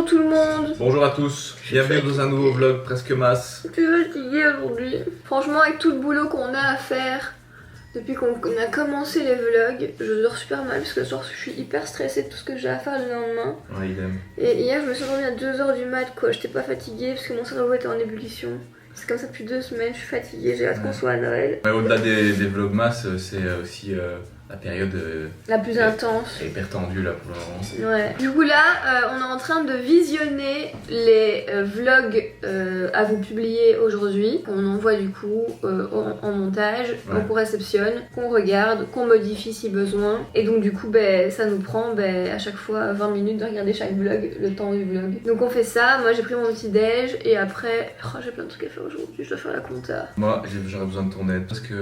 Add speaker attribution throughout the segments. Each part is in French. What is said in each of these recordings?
Speaker 1: Bonjour tout le monde.
Speaker 2: Bonjour à tous, bienvenue dans un nouveau vlog presque masse.
Speaker 1: Je suis fatiguée aujourd'hui. Franchement, avec tout le boulot qu'on a à faire depuis qu'on a commencé les vlogs, je dors super mal parce que ce soir je suis hyper stressée de tout ce que j'ai à faire le lendemain.
Speaker 2: Ouais, il aime.
Speaker 1: Et hier je me suis endormie à 2h du mat quoi, j'étais pas fatiguée parce que mon cerveau était en ébullition. C'est comme ça depuis 2 semaines, je suis fatiguée, j'ai hâte qu'on soit à Noël.
Speaker 2: Ouais, au-delà des vlogmas, c'est aussi la période
Speaker 1: La plus intense.
Speaker 2: hyper tendue là pour le moment.
Speaker 1: Ouais. Du coup là, on est en train de visionner les vlogs à vous publier aujourd'hui. On envoie du coup en montage,
Speaker 2: Ouais.
Speaker 1: qu'on réceptionne, qu'on regarde, qu'on modifie si besoin. Et donc du coup, ça nous prend à chaque fois 20 minutes de regarder chaque vlog, le temps du vlog. Donc on fait ça, moi j'ai pris mon petit déj et après, j'ai plein de trucs à faire aujourd'hui, je dois faire la compta.
Speaker 2: Moi j'aurais besoin de ton aide parce que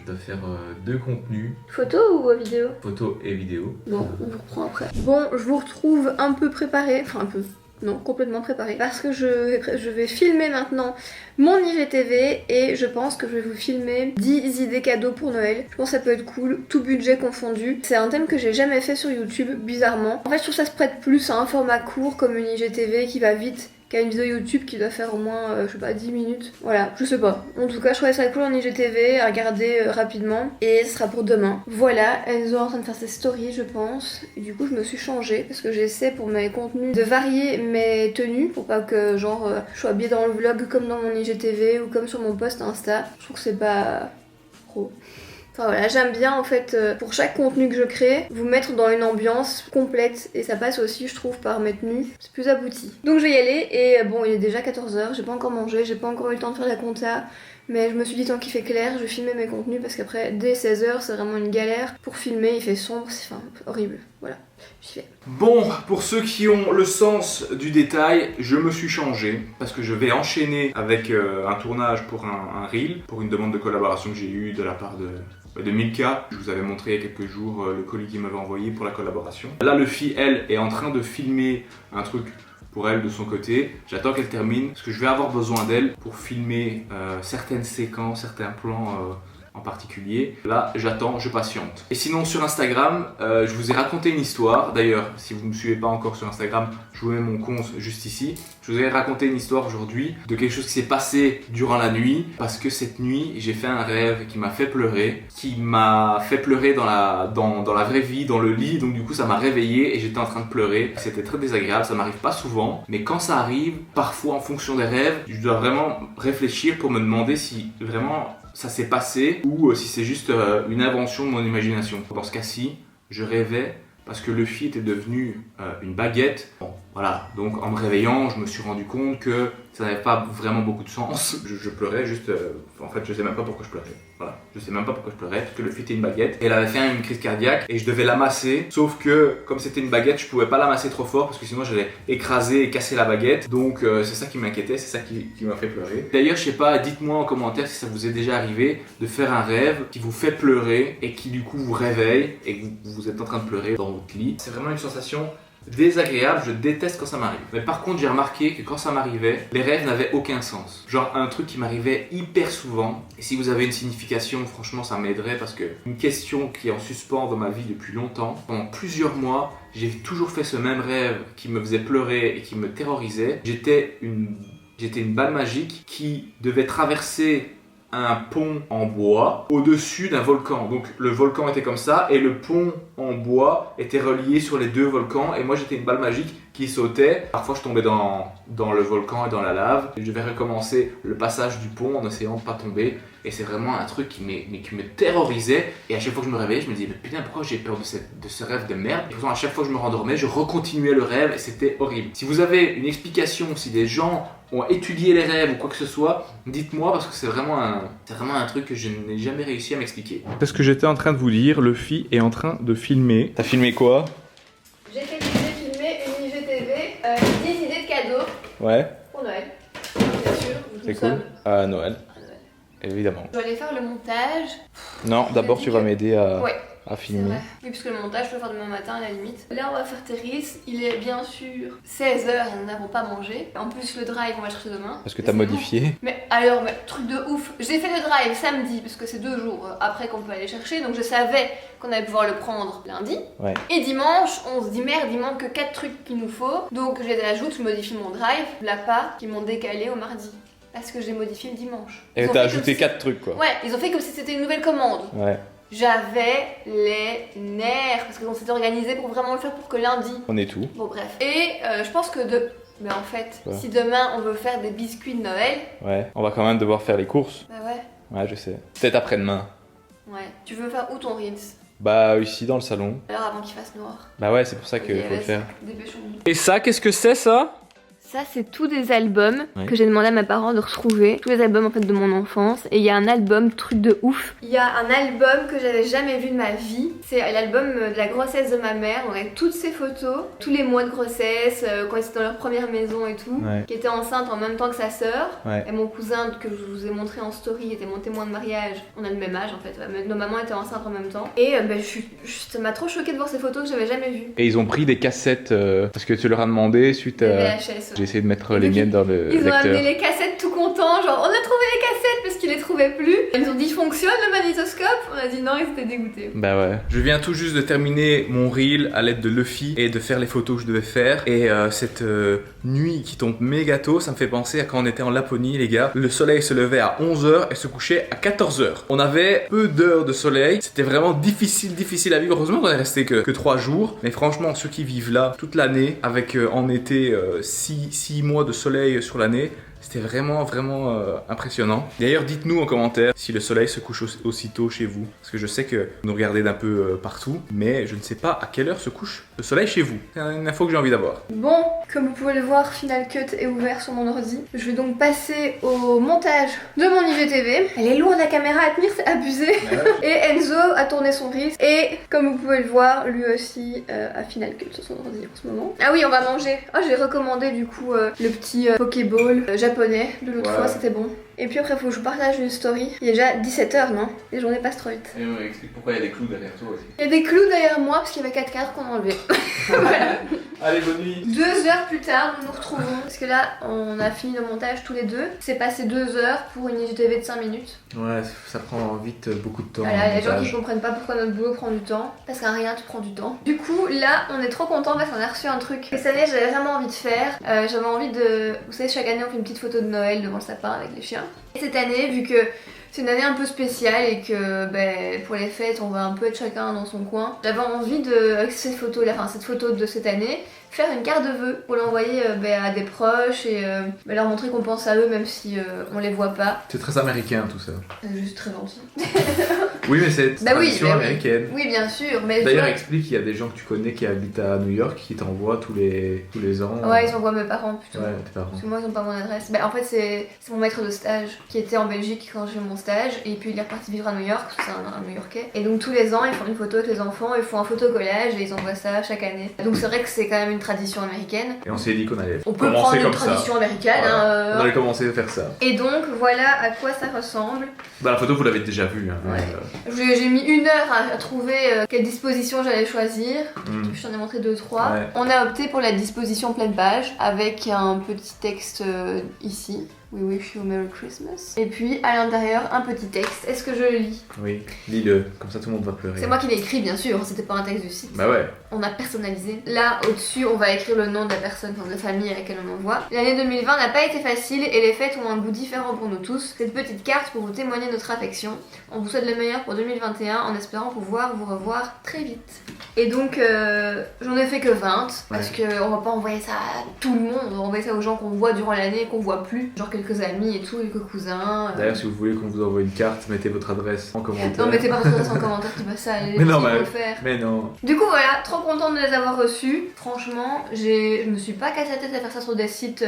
Speaker 2: je dois faire 2 contenus,
Speaker 1: Photo ou vidéo?
Speaker 2: photo et vidéo.
Speaker 1: Bon, on vous reprend après. Bon, je vous retrouve un peu préparé, enfin un peu, non, complètement préparé, parce que je vais filmer maintenant mon IGTV et je pense que je vais vous filmer 10 idées cadeaux pour Noël. Je pense que ça peut être cool, tout budget confondu. C'est un thème que j'ai jamais fait sur YouTube, bizarrement. En fait, je trouve que ça se prête plus à un format court comme une IGTV qui va vite qu'à une vidéo YouTube qui doit faire au moins, je sais pas, 10 minutes. Voilà, je sais pas. En tout cas, je trouvais ça cool en IGTV à regarder rapidement. Et ce sera pour demain. Voilà, Enzo est en train de faire ses stories, je pense. Et du coup, je me suis changée parce que j'essaie pour mes contenus de varier mes tenues pour pas que, genre, je sois habillée dans le vlog comme dans mon IGTV ou comme sur mon post Insta. Je trouve que c'est pas pro. Enfin voilà, j'aime bien en fait pour chaque contenu que je crée, vous mettre dans une ambiance complète et ça passe aussi je trouve par mes tenues, c'est plus abouti. Donc je vais y aller et bon il est déjà 14h, j'ai pas encore mangé, j'ai pas encore eu le temps de faire la compta, mais je me suis dit tant qu'il fait clair, je vais filmer mes contenus parce qu'après dès 16h c'est vraiment une galère pour filmer, il fait sombre, c'est horrible, voilà. J'y vais.
Speaker 3: Bon, pour ceux qui ont le sens du détail, je me suis changé parce que je vais enchaîner avec un tournage pour un reel, pour une demande de collaboration que j'ai eue de la part de Milka. Je vous avais montré il y a quelques jours le colis qu'il m'avait envoyé pour la collaboration. Là, Luffy, elle, est en train de filmer un truc pour elle de son côté. J'attends qu'elle termine parce que je vais avoir besoin d'elle pour filmer certaines séquences, certains plans en particulier. Là, j'attends, je patiente. Et sinon, sur Instagram, je vous ai raconté une histoire. D'ailleurs, si vous ne me suivez pas encore sur Instagram, je vous mets mon compte juste ici. Je vous ai raconté une histoire aujourd'hui de quelque chose qui s'est passé durant la nuit. Parce que cette nuit, j'ai fait un rêve qui m'a fait pleurer. Qui m'a fait pleurer dans la vraie vie, dans le lit. Donc du coup, ça m'a réveillé et j'étais en train de pleurer. C'était très désagréable, ça m'arrive pas souvent. Mais quand ça arrive, parfois en fonction des rêves, je dois vraiment réfléchir pour me demander si vraiment ça s'est passé ou si c'est juste une invention de mon imagination. Dans ce cas-ci, je rêvais parce que Luffy était devenu une baguette. Bon, voilà, donc en me réveillant, je me suis rendu compte que ça n'avait pas vraiment beaucoup de sens. Je pleurais juste, en fait je sais même pas pourquoi je pleurais. Voilà, je sais même pas pourquoi je pleurais, parce que Luffy était une baguette. Et elle avait fait une crise cardiaque et je devais l'amasser. Sauf que comme c'était une baguette, je pouvais pas l'amasser trop fort parce que sinon j'allais écraser et casser la baguette. Donc c'est ça qui m'inquiétait, c'est ça qui m'a fait pleurer. D'ailleurs, je sais pas, dites-moi en commentaire si ça vous est déjà arrivé de faire un rêve qui vous fait pleurer et qui du coup vous réveille et que vous êtes en train de pleurer dans votre lit. C'est vraiment une sensation désagréable, je déteste quand ça m'arrive. Mais par contre, j'ai remarqué que quand ça m'arrivait, les rêves n'avaient aucun sens. Genre un truc qui m'arrivait hyper souvent. Et si vous avez une signification, franchement, ça m'aiderait parce que une question qui est en suspens dans ma vie depuis longtemps, pendant plusieurs mois, j'ai toujours fait ce même rêve qui me faisait pleurer et qui me terrorisait. J'étais une balle magique qui devait traverser un pont en bois au-dessus d'un volcan. Donc le volcan était comme ça et le pont en bois était relié sur les 2 volcans et moi j'étais une balle magique qui sautait. Parfois je tombais dans le volcan et dans la lave. Je devais recommencer le passage du pont en essayant de ne pas tomber et c'est vraiment un truc qui me terrorisait et à chaque fois que je me réveillais je me disais mais putain pourquoi j'ai peur de ce rêve de merde. Et pourtant à chaque fois que je me rendormais je recontinuais le rêve et c'était horrible. Si vous avez une explication, si des gens ont étudié les rêves ou quoi que ce soit, dites-moi parce que c'est vraiment un truc que je n'ai jamais réussi à m'expliquer.
Speaker 4: C'est ce que j'étais en train de vous dire, Luffy est en train de filmer. T'as filmé quoi?
Speaker 1: J'ai filmé une IGTV, 10 idées de cadeaux
Speaker 4: Ouais.
Speaker 1: pour Noël. Bien sûr,
Speaker 4: C'est cool. À Noël. Évidemment.
Speaker 1: Je dois aller faire le montage.
Speaker 4: Non, d'abord tu vas m'aider
Speaker 1: Ouais.
Speaker 4: à
Speaker 1: C'est
Speaker 4: filmer.
Speaker 1: vrai. Oui, puisque le montage, je peux faire demain matin à la limite. Là, on va faire tes reels. Il est bien sûr 16h et nous n'avons pas mangé. En plus, le drive, on va le chercher demain.
Speaker 4: Parce que t'as
Speaker 1: Mais c'est
Speaker 4: modifié.
Speaker 1: bon. Mais alors, truc de ouf. J'ai fait le drive samedi, parce que c'est 2 jours après qu'on peut aller chercher. Donc je savais qu'on allait pouvoir le prendre lundi.
Speaker 4: Ouais.
Speaker 1: Et dimanche, on se dit merde, il manque que 4 trucs qu'il nous faut. Donc je les ajoute, je modifie mon drive. La part qui m'ont décalé au mardi. Parce que j'ai modifié le dimanche.
Speaker 4: Et
Speaker 1: Ils ont
Speaker 4: t'as
Speaker 1: fait comme
Speaker 4: ajouté
Speaker 1: si-
Speaker 4: 4 trucs quoi.
Speaker 1: Ouais, ils ont fait comme si c'était une nouvelle commande.
Speaker 4: Ouais.
Speaker 1: J'avais les nerfs parce qu'on s'était organisé pour vraiment le faire pour que lundi.
Speaker 4: On est tout.
Speaker 1: Bon bref. Et je pense que Mais en fait,
Speaker 4: Quoi
Speaker 1: si demain on veut faire des biscuits de Noël,
Speaker 4: Ouais. On va quand même devoir faire les courses.
Speaker 1: bah ouais,
Speaker 4: Ouais, je sais. Peut-être après-demain.
Speaker 1: ouais. Tu veux faire où ton Reels?
Speaker 4: Bah, ici dans le salon.
Speaker 1: Alors avant qu'il fasse noir.
Speaker 4: Bah ouais, c'est pour ça qu'il
Speaker 1: Ok,
Speaker 4: faut le
Speaker 1: vas-y,
Speaker 4: faire.
Speaker 1: dépêchons-nous.
Speaker 4: Et ça, qu'est-ce que c'est ça?
Speaker 1: Ça, c'est tous des albums
Speaker 4: Ouais.
Speaker 1: que j'ai demandé à mes parents de retrouver. Tous les albums en fait de mon enfance. Et il y a un album truc de ouf. Il y a un album que j'avais jamais vu de ma vie. C'est l'album de la grossesse de ma mère. On a toutes ses photos, tous les mois de grossesse, quand ils étaient dans leur première maison et tout.
Speaker 4: Ouais.
Speaker 1: Qui était enceinte en même temps que sa sœur.
Speaker 4: Ouais.
Speaker 1: Et mon cousin que je vous ai montré en story était mon témoin de mariage. On a le même âge en fait. Nos mamans étaient enceintes en même temps. Et ça m'a trop choquée de voir ces photos que j'avais jamais vues.
Speaker 4: Et ils ont pris des cassettes parce que tu leur as demandé suite
Speaker 1: Des
Speaker 4: à.
Speaker 1: VHS.
Speaker 4: J'ai essayé de mettre
Speaker 1: Et
Speaker 4: les
Speaker 1: donc,
Speaker 4: miennes dans le
Speaker 1: Ils ont
Speaker 4: lecteur.
Speaker 1: amené les cassettes tout contents, genre on a trouvé les cassettes parce qu'ils les trouvaient plus. Ils ont dit fonctionne le magnétoscope. On a dit non, ils étaient dégoûtés.
Speaker 4: Bah ouais.
Speaker 3: Je viens tout juste de terminer mon reel à l'aide de Luffy et de faire les photos que je devais faire. Et cette nuit qui tombe méga tôt, ça me fait penser à quand on était en Laponie, les gars. Le soleil se levait à 11h et se couchait à 14h. On avait peu d'heures de soleil. C'était vraiment difficile à vivre. Heureusement qu'on est resté que 3 jours. Mais franchement, ceux qui vivent là toute l'année, avec en été 6 mois de soleil sur l'année, c'était vraiment impressionnant. D'ailleurs, dites-nous en commentaire si le soleil se couche aussitôt chez vous. Parce que je sais que vous nous regardez d'un peu partout, mais je ne sais pas à quelle heure se couche le soleil chez vous. C'est une info que j'ai envie d'avoir.
Speaker 1: Bon, comme vous pouvez le voir, Final Cut est ouvert sur mon ordi. Je vais donc passer au montage de mon IGTV. Elle est lourde la caméra à tenir, c'est abusé. Et Enzo a tourné son reel. Et comme vous pouvez le voir, lui aussi a Final Cut sur son ordi en ce moment. Ah oui, on va manger. Oh, j'ai recommandé du coup le petit Pokéball japonais de l'autre fois, c'était bon. Et puis après, faut que je vous partage une story. Il est déjà 17h, non? Les journées passent trop vite.
Speaker 2: Et on explique pourquoi il y a des clous derrière toi aussi.
Speaker 1: Il y a des clous derrière moi parce qu'il y avait 4 cadres qu'on a enlevés. Voilà.
Speaker 3: Allez, bonne nuit.
Speaker 1: 2 heures plus tard, nous nous retrouvons. Parce que là, on a fini le montage tous les deux. C'est passé 2 heures pour une IGTV de 5 minutes.
Speaker 2: Ouais, ça prend vite beaucoup de temps.
Speaker 1: Voilà,
Speaker 2: le
Speaker 1: les gens qui
Speaker 2: montage.
Speaker 1: comprennent pas pourquoi notre boulot prend du temps. Parce qu'un rien te prend du temps. Du coup, là, on est trop contents parce qu'on a reçu un truc. Et cette année, j'avais vraiment envie de faire. J'avais envie de. Vous savez, chaque année, on fait une petite photo de Noël devant le sapin avec les chiens. Et cette année, vu que c'est une année un peu spéciale et que pour les fêtes, on va un peu être chacun dans son coin, j'avais envie de, avec cette photo de cette année, faire une carte de vœux pour l'envoyer à des proches et leur montrer qu'on pense à eux même si on les voit pas.
Speaker 2: C'est très américain tout ça.
Speaker 1: C'est juste très gentil.
Speaker 2: Oui, mais c'est
Speaker 1: Bah oui,
Speaker 2: tradition
Speaker 1: bah oui.
Speaker 2: américaine.
Speaker 1: Oui, bien sûr, mais
Speaker 2: D'ailleurs,
Speaker 1: tu
Speaker 2: explique qu'il y a des gens que tu connais qui habitent à New York qui t'envoient tous les ans.
Speaker 1: vois, ouais, ils envoient mes parents plutôt.
Speaker 2: Ouais, tes parents.
Speaker 1: Parce que moi, ils ont pas mon adresse. En fait, c'est mon maître de stage qui était en Belgique quand j'ai fait mon stage. Et puis, il est reparti vivre à New York, parce que c'est un New-Yorkais. Et donc, tous les ans, ils font une photo avec les enfants, ils font un photocollage et ils envoient ça chaque année. Donc, c'est vrai que c'est quand même une tradition américaine.
Speaker 2: Et on s'est dit qu'on allait
Speaker 1: On peut
Speaker 2: commencer
Speaker 1: prendre une
Speaker 2: comme ça.
Speaker 1: tradition américaine.
Speaker 2: Voilà. On
Speaker 1: Hein,
Speaker 2: allait commencer à faire ça.
Speaker 1: Et donc, voilà à quoi ça ressemble.
Speaker 2: Bah, la photo, vous l'avez déjà vue. Hein,
Speaker 1: Ouais. J'ai mis 1 heure à trouver quelle disposition j'allais choisir.
Speaker 2: Mm.
Speaker 1: Je t'en ai montré 2-3.
Speaker 2: Ouais.
Speaker 1: On a opté pour la disposition pleine page avec un petit texte ici. We wish you a Merry Christmas. Et puis à l'intérieur un petit texte. Est-ce que je le lis?
Speaker 2: Oui, lis-le, comme ça tout le monde va pleurer.
Speaker 1: C'est moi qui l'ai écrit bien sûr, c'était pas un texte du site.
Speaker 2: Bah ouais.
Speaker 1: On a personnalisé. Là au-dessus on va écrire le nom de la personne, enfin de la famille à laquelle on envoie. L'année 2020 n'a pas été facile et les fêtes ont un goût différent pour nous tous. Cette petite carte pour vous témoigner notre affection. On vous souhaite le meilleur pour 2021 en espérant pouvoir vous revoir très vite. Et donc j'en ai fait que 20 parce que on va pas envoyer ça à tout le monde, on va envoyer ça aux gens qu'on voit durant l'année et qu'on voit plus, genre quelques amis et tout, quelques cousins.
Speaker 2: D'ailleurs, si vous voulez qu'on vous envoie une carte, mettez votre adresse en commentaire.
Speaker 1: Non, mettez pas votre adresse en commentaire, c'est pas ça, les
Speaker 2: Mais non,
Speaker 1: petits
Speaker 2: mais-
Speaker 1: vont le faire.
Speaker 2: Mais non.
Speaker 1: Du coup voilà, trop contente de les avoir reçus. Franchement, je me suis pas cassé la tête à faire ça sur des sites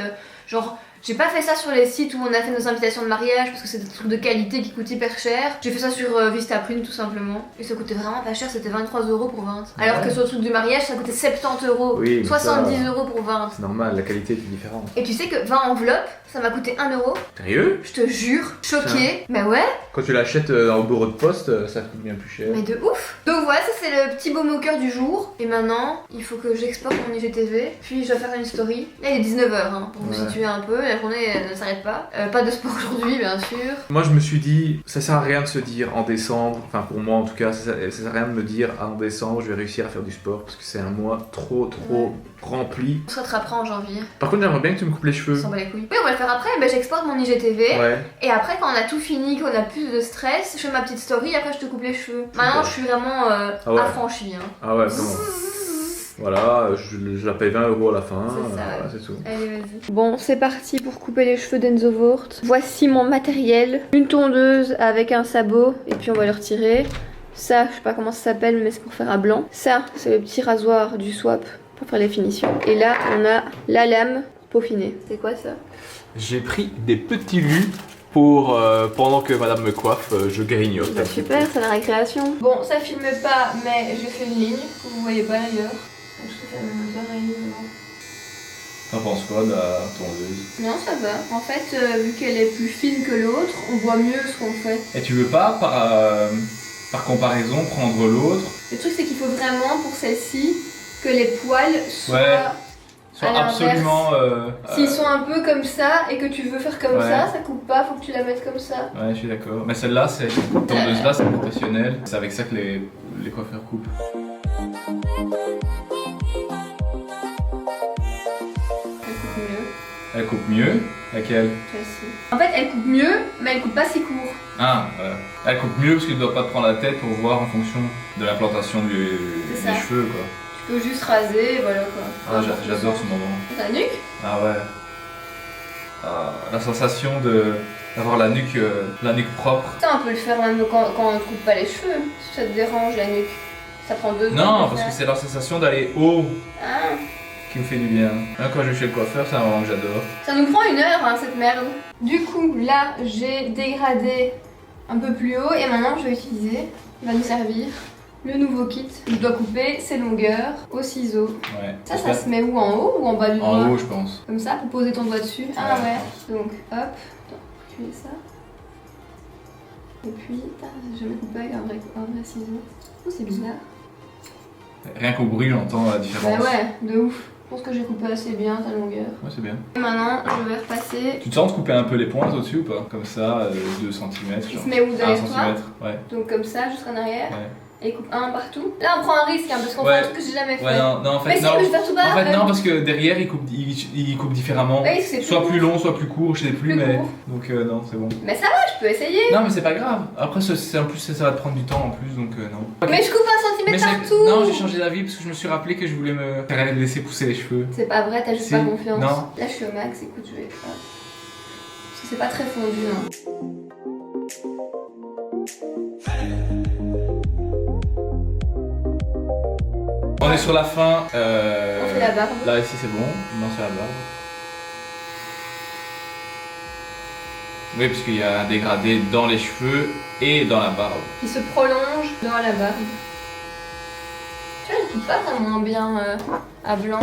Speaker 1: genre J'ai pas fait ça sur les sites où on a fait nos invitations de mariage parce que c'est des trucs de qualité qui coûtent hyper cher. J'ai fait ça sur Vistaprint tout simplement. Et ça coûtait vraiment pas cher, c'était 23 € pour 20. Alors que sur le truc du mariage, ça coûtait 70 €,
Speaker 4: Oui,
Speaker 1: 70 € pour 20.
Speaker 4: C'est normal, la qualité est différente.
Speaker 1: Et tu sais que 20 enveloppes, ça m'a coûté 1 €.
Speaker 4: Sérieux?
Speaker 1: Je te jure, choquée. Mais ouais,
Speaker 4: Quand tu l'achètes au bureau de poste, ça coûte bien plus cher.
Speaker 1: mais de ouf. Donc voilà, ça c'est le petit baume au cœur du jour. Et maintenant, il faut que j'exporte mon IGTV. Puis je vais faire une story. Là il est 19 h, hein, pour vous situer un peu. La journée elle ne s'arrête pas. Pas de sport aujourd'hui, bien sûr.
Speaker 4: Moi je me suis dit, ça sert à rien de se dire en décembre, enfin pour moi en tout cas, ça sert à rien de me dire en décembre je vais réussir à faire du sport parce que c'est un mois trop rempli.
Speaker 1: On se rattrapera en janvier.
Speaker 4: Par contre j'aimerais bien que tu me coupes les cheveux.
Speaker 1: On s'en bat les couilles. Oui, on va le faire après. Ben, j'exporte mon IGTV.
Speaker 4: Ouais.
Speaker 1: Et après, quand on a tout fini, qu'on a plus de stress, je fais ma petite story. Après, je te coupe les cheveux. Maintenant, je suis vraiment affranchie. Hein.
Speaker 4: Ah ouais, vraiment. Voilà, je la paye 20 € à la fin,
Speaker 1: C'est ça,
Speaker 4: voilà, c'est tout.
Speaker 1: Allez, vas-y. Bon, c'est parti pour couper les cheveux d'Enzo Voort. Voici mon matériel. Une tondeuse avec un sabot, et puis on va le retirer. Ça, je sais pas comment ça s'appelle, mais c'est pour faire à blanc. Ça, c'est le petit rasoir du swap pour faire les finitions. Et là, on a la lame peaufinée. C'est quoi ça?
Speaker 5: J'ai pris des petits lus pour pendant que madame me coiffe, je grignote.
Speaker 1: Bah, super, c'est la récréation. Bon, ça filme pas, mais j'ai fait une ligne que vous voyez pas d'ailleurs. Je fais pareil.
Speaker 4: T'en penses quoi de la tondeuse?
Speaker 1: Non, ça va. En fait, vu qu'elle est plus fine que l'autre, on voit mieux ce qu'on fait.
Speaker 4: Et tu veux pas, par comparaison, prendre l'autre?
Speaker 1: Le truc, c'est qu'il faut vraiment, pour celle-ci, que les poils soient...
Speaker 4: Ouais.
Speaker 1: À l'inverse.
Speaker 4: Absolument...
Speaker 1: S'ils sont un peu comme ça et que tu veux faire comme
Speaker 4: Ouais.
Speaker 1: ça coupe pas, faut que tu la mettes comme ça.
Speaker 4: Ouais, je suis d'accord. Mais celle-là, cette tondeuse-là, c'est professionnel. C'est avec ça que les coiffeurs coupent.
Speaker 1: Elle coupe mieux.
Speaker 4: Elle coupe mieux? Laquelle?
Speaker 1: Celle-ci. En fait, elle coupe mieux, mais elle coupe pas si court.
Speaker 4: Ah, voilà. Elle coupe mieux parce qu'il ne doit pas te prendre la tête pour voir en fonction de l'implantation des
Speaker 1: ça.
Speaker 4: cheveux, quoi.
Speaker 1: Tu peux juste raser, et voilà quoi.
Speaker 4: Ah, j'adore ce moment.
Speaker 1: Ta nuque?
Speaker 4: Ah ouais. Ah, la sensation d'avoir la nuque propre.
Speaker 1: Ça, on peut le faire même quand on ne coupe pas les cheveux. Si ça te dérange la nuque. Ça prend 2 secondes.
Speaker 4: Non,
Speaker 1: de
Speaker 4: parce
Speaker 1: faire.
Speaker 4: que c'est la sensation d'aller haut
Speaker 1: Ah.
Speaker 4: qui me fait du bien. Même quand je vais chez le coiffeur, c'est un moment que j'adore.
Speaker 1: Ça nous prend 1 heure, hein, cette merde. Du coup, là, j'ai dégradé un peu plus haut et maintenant je vais utiliser, il va nous servir, le nouveau kit. Je dois couper ses longueurs au ciseau.
Speaker 4: Ouais.
Speaker 1: Ça se met où? En haut ou en bas du doigt?
Speaker 4: En haut, je pense.
Speaker 1: Comme ça, pour poser ton doigt dessus. Ah
Speaker 4: Ouais,
Speaker 1: ouais. Donc, hop, attends, je fais ça. Et puis, je vais couper avec un vrai ciseau. Oh, c'est bizarre.
Speaker 4: Rien qu'au bruit, j'entends la différence.
Speaker 1: Bah ouais, de ouf. Je pense que j'ai coupé assez bien ta longueur.
Speaker 4: Ouais, c'est bien.
Speaker 1: Et maintenant, je vais repasser.
Speaker 4: Tu te sens de couper un peu les pointes au-dessus ou pas? Comme ça, 2 cm.
Speaker 1: Il se met où derrière
Speaker 4: 1
Speaker 1: toi?
Speaker 4: cm, ouais.
Speaker 1: Donc comme ça, jusqu'en arrière.
Speaker 4: Ouais.
Speaker 1: Et coupe un partout. Là, on prend un risque, hein, parce qu'on
Speaker 4: Ouais.
Speaker 1: fait un truc que j'ai jamais fait.
Speaker 4: Ouais, non, en
Speaker 1: Mais
Speaker 4: fait,
Speaker 1: si,
Speaker 4: non.
Speaker 1: mais je vais faire tout bas.
Speaker 4: En fait, non, parce que derrière, il coupe différemment.
Speaker 1: Oui, c'est
Speaker 4: soit
Speaker 1: plus
Speaker 4: plus
Speaker 1: court.
Speaker 4: long, soit plus court, je sais plus,
Speaker 1: Plus
Speaker 4: mais.
Speaker 1: court.
Speaker 4: Donc, non, c'est bon.
Speaker 1: Mais ça va, je peux essayer.
Speaker 4: Non, mais c'est pas grave. Après, en plus, ça va te prendre du temps en plus, donc non.
Speaker 1: Mais je coupe 1 centimètre partout.
Speaker 4: Non, j'ai changé d'avis parce que je me suis rappelé que je voulais me laisser pousser les cheveux.
Speaker 1: C'est pas vrai, t'as juste
Speaker 4: Si.
Speaker 1: pas confiance.
Speaker 4: Non.
Speaker 1: Là, je suis au max, écoute, je vais. Hop. Parce que c'est pas très fondu, hein.
Speaker 4: On est sur la fin.
Speaker 1: On fait la barbe.
Speaker 4: Là, ici, c'est bon. Non, c'est la barbe. Oui, parce qu'il y a un dégradé dans les cheveux et dans la barbe.
Speaker 1: Qui se prolonge dans la barbe. Tu vois, je coupe pas vraiment bien à blanc.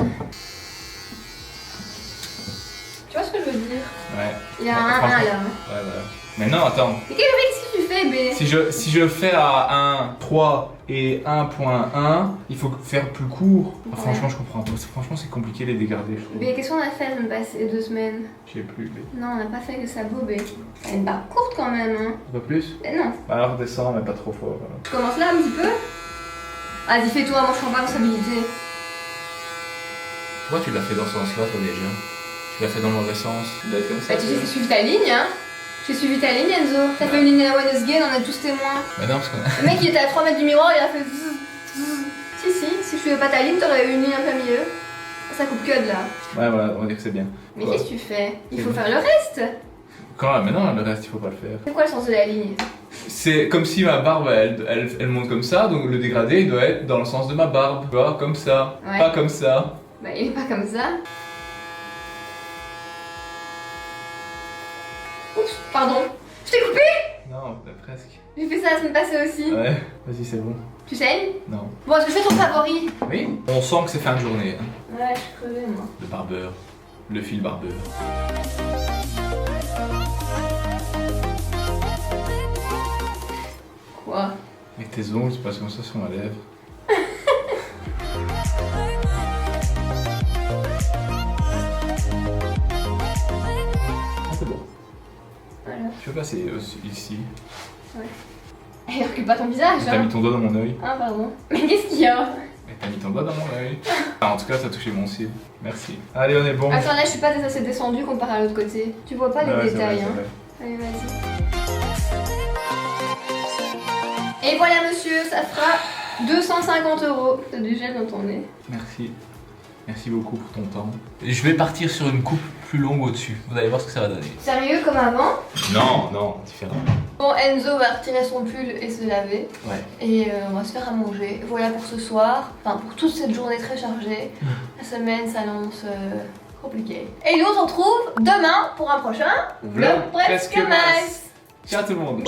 Speaker 1: Tu vois ce que je veux dire?
Speaker 4: Ouais.
Speaker 1: Il y a
Speaker 4: Ouais,
Speaker 1: un
Speaker 4: franchement.
Speaker 1: là.
Speaker 4: Ouais, voilà. Mais non, attends.
Speaker 1: Mais qu'est-ce que tu fais, B?
Speaker 4: Si je fais à 1,3 et 1,1, il faut faire plus court. Ah,
Speaker 1: Ouais.
Speaker 4: franchement, je comprends pas. Franchement, c'est compliqué les dégradés, je trouve.
Speaker 1: B, qu'est-ce qu'on a fait la semaine passée, 2 semaines?
Speaker 4: Je sais plus. Mais...
Speaker 1: Non, on n'a pas fait que ça, beau, B. T'as une barbe courte quand même, hein.
Speaker 4: Pas plus?
Speaker 1: Mais non.
Speaker 4: Bah alors, descends, mais pas trop fort. Voilà.
Speaker 1: Tu commences là un petit peu? Vas-y, fais-toi, moi je prends pas responsabilité.
Speaker 4: Pourquoi tu l'as fait dans ce sens-là, toi, déjà? Tu l'as fait dans le mauvais sens. Tu dois être comme ça.
Speaker 1: Bah, tu sais, j'ai suivi ta ligne, hein. J'ai suivi ta ligne, Enzo. T'as fait une ligne à la One Again, on est tous témoins.
Speaker 4: Bah non, parce qu'on a...
Speaker 1: Le mec, il était à 3 mètres du miroir, il a fait zzz, zzz. Si je suivais pas ta ligne, t'aurais eu une ligne en plein milieu. Ça coupe que de là.
Speaker 4: Ouais, voilà, on va dire que c'est bien.
Speaker 1: Mais
Speaker 4: Quoi?
Speaker 1: qu'est-ce que tu fais? Il
Speaker 4: C'est
Speaker 1: faut
Speaker 4: bien.
Speaker 1: faire le reste.
Speaker 4: Quand même, mais non, le reste, il faut pas le faire.
Speaker 1: C'est quoi le sens de la ligne?
Speaker 4: C'est comme si ma barbe, elle monte comme ça, donc le dégradé, il doit être dans le sens de ma barbe. Tu vois, comme ça.
Speaker 1: Ouais.
Speaker 4: Pas comme ça.
Speaker 1: Bah, il est pas comme ça. Oups, pardon. Je t'ai coupé.
Speaker 5: Non, presque.
Speaker 1: J'ai fait ça la semaine passée aussi.
Speaker 5: Ouais, vas-y, c'est bon.
Speaker 1: Tu saignes?
Speaker 5: Non.
Speaker 1: Bon, est-ce que c'est ton favori?
Speaker 5: Oui. On sent que c'est fin de journée. Hein.
Speaker 1: Ouais, je suis crevée moi.
Speaker 5: Le barbeur. Le fil barbeur.
Speaker 1: Quoi?
Speaker 5: Avec tes ongles, tu passes comme ça sur ma lèvre. C'est bon.
Speaker 1: Voilà.
Speaker 5: Je vais passer ici.
Speaker 1: Et recule pas ton visage,
Speaker 5: T'as
Speaker 1: hein.
Speaker 5: mis ton doigt dans mon œil.
Speaker 1: Ah, pardon. Mais qu'est-ce qu'il y a?
Speaker 5: Et t'as mis ton doigt dans mon œil. Ah, en tout cas, t'as touché mon cil. Merci. Allez, on est bon.
Speaker 1: Attends, là, je suis pas assez descendue comparé à l'autre côté. Tu vois pas les
Speaker 5: Ouais, c'est
Speaker 1: détails,
Speaker 5: vrai,
Speaker 1: hein.
Speaker 5: c'est vrai.
Speaker 1: Allez, vas-y. Et voilà, monsieur, ça fera 250 €. T'as du gel dans ton nez.
Speaker 5: Merci. Merci beaucoup pour ton temps. Je vais partir sur une coupe plus longue au-dessus. Vous allez voir ce que ça va donner.
Speaker 1: Sérieux, comme avant?
Speaker 5: Non, non, différent.
Speaker 1: Bon, Enzo va retirer son pull et se laver.
Speaker 5: Ouais.
Speaker 1: Et on va se faire à manger. Voilà pour ce soir. Enfin, pour toute cette journée très chargée. La semaine s'annonce compliquée. Et nous, on se retrouve demain pour un prochain
Speaker 5: Vlog presque
Speaker 1: nice.
Speaker 5: Ciao tout le monde.